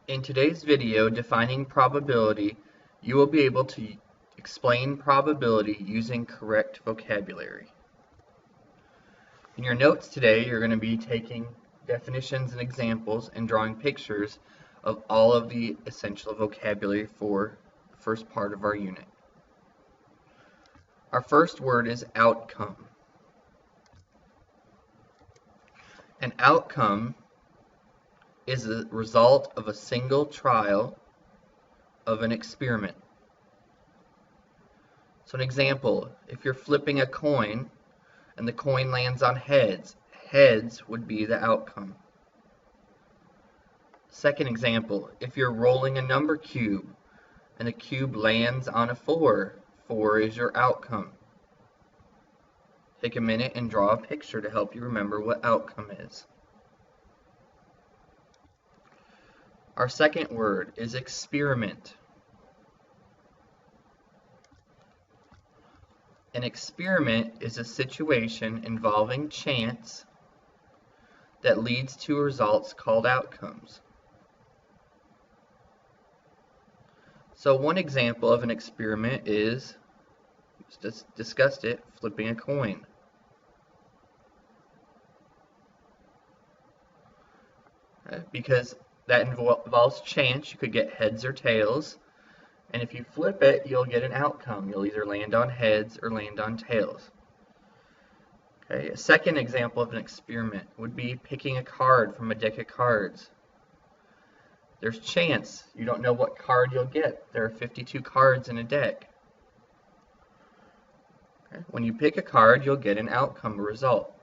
In today's video defining probability, you will be able to explain probability using correct vocabulary. In your notes today, you're going to be taking definitions and examples and drawing pictures of all of the essential vocabulary for the first part of our unit. Our first word is outcome. An outcome is the result of a single trial of an experiment. So an example, if you're flipping a coin and the coin lands on heads, heads would be the outcome. Second example, if you're rolling a number cube and the cube lands on a 4, 4 is your outcome. Take a minute and draw a picture to help you remember what outcome is. Our second word is experiment. An experiment is a situation involving chance that leads to results called outcomes. So one example of an experiment is, just discussed it, flipping a coin. Because that involves chance, you could get heads or tails, and if you flip it, you'll get an outcome. You'll either land on heads or land on tails. Okay, a second example of an experiment would be picking a card from a deck of cards. There's chance. You don't know what card you'll get. There are 52 cards in a deck. Okay, when you pick a card, you'll get an outcome, a result.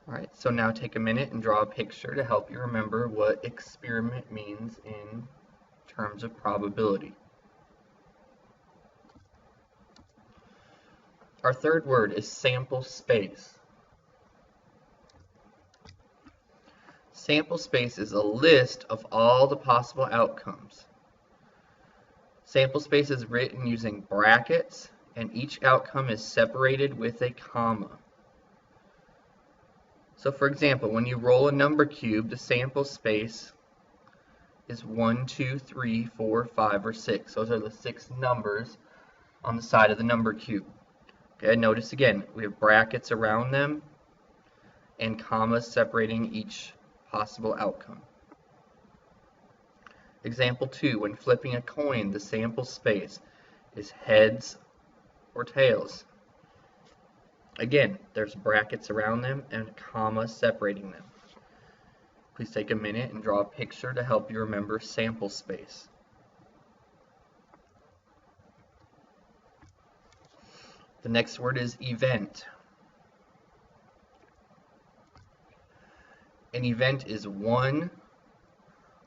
Alright, so now take a minute and draw a picture to help you remember what experiment means in terms of probability. Our third word is sample space. Sample space is a list of all the possible outcomes. Sample space is written using brackets, and each outcome is separated with a comma. So for example, when you roll a number cube, the sample space is 1, 2, 3, 4, 5, or 6. Those are the 6 numbers on the side of the number cube. Okay, notice again, we have brackets around them and commas separating each possible outcome. Example 2, when flipping a coin, the sample space is heads or tails. Again, there's brackets around them and commas separating them. Please take a minute and draw a picture to help you remember sample space. The next word is event. An event is one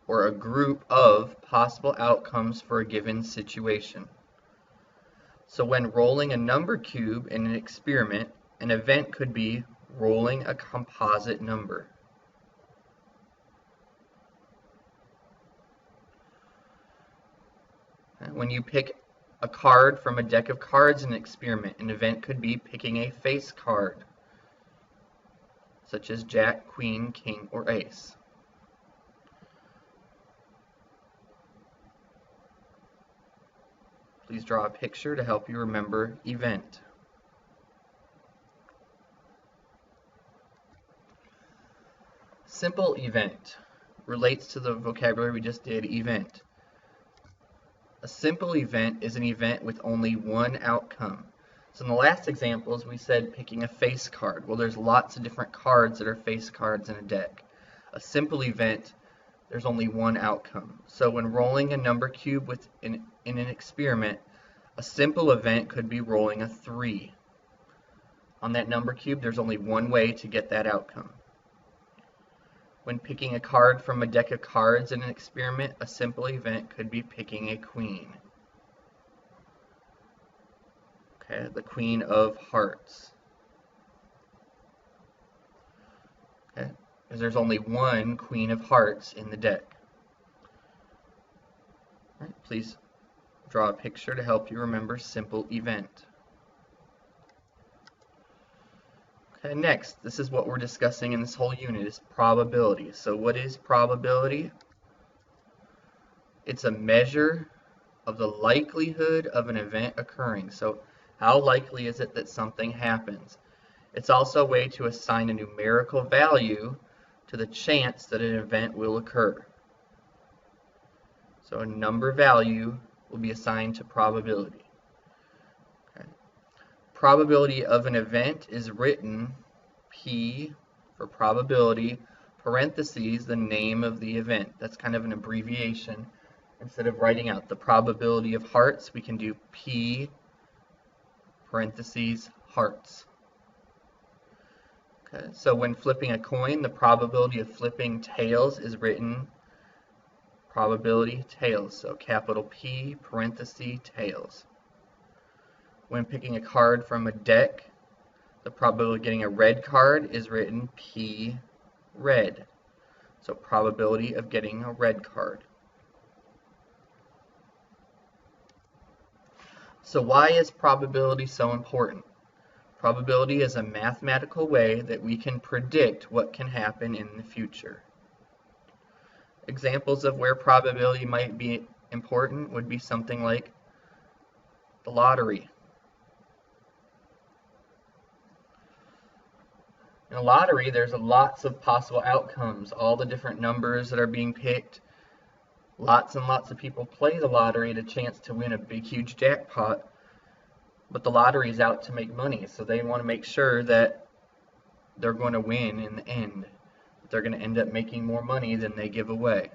or a group of possible outcomes for a given situation. So when rolling a number cube in an experiment, an event could be rolling a composite number. When you pick a card from a deck of cards in an experiment, an event could be picking a face card, such as Jack, Queen, King, or Ace. Please draw a picture to help you remember event. Simple event relates to the vocabulary we just did, event. A simple event is an event with only one outcome. So in the last examples we said picking a face card. Well, there's lots of different cards that are face cards in a deck. A simple event, there's only one outcome. So when rolling a number cube in an experiment, a simple event could be rolling a 3. On that number cube, there's only one way to get that outcome. When picking a card from a deck of cards in an experiment, a simple event could be picking a queen. Okay, the Queen of Hearts. Okay, because there's only one Queen of Hearts in the deck. All right, please draw a picture to help you remember simple event. Okay, next, this is what we're discussing in this whole unit, is probability. So what is probability? It's a measure of the likelihood of an event occurring. So how likely is it that something happens? It's also a way to assign a numerical value to the chance that an event will occur. So a number value will be assigned to probability. Okay. Probability of an event is written P for probability, parentheses, the name of the event. That's kind of an abbreviation. Instead of writing out the probability of hearts, we can do P parentheses hearts. Okay, so when flipping a coin, the probability of flipping tails is written probability tails, so capital P parenthesis tails. When picking a card from a deck, the probability of getting a red card is written P red, so probability of getting a red card. So why is probability so important? Probability is a mathematical way that we can predict what can happen in the future. Examples of where probability might be important would be something like the lottery. In a lottery, there's lots of possible outcomes, all the different numbers that are being picked. Lots and lots of people play the lottery at a chance to win a big, huge jackpot. But the lottery is out to make money, so they want to make sure that they're going to win in the end. They're going to end up making more money than they give away.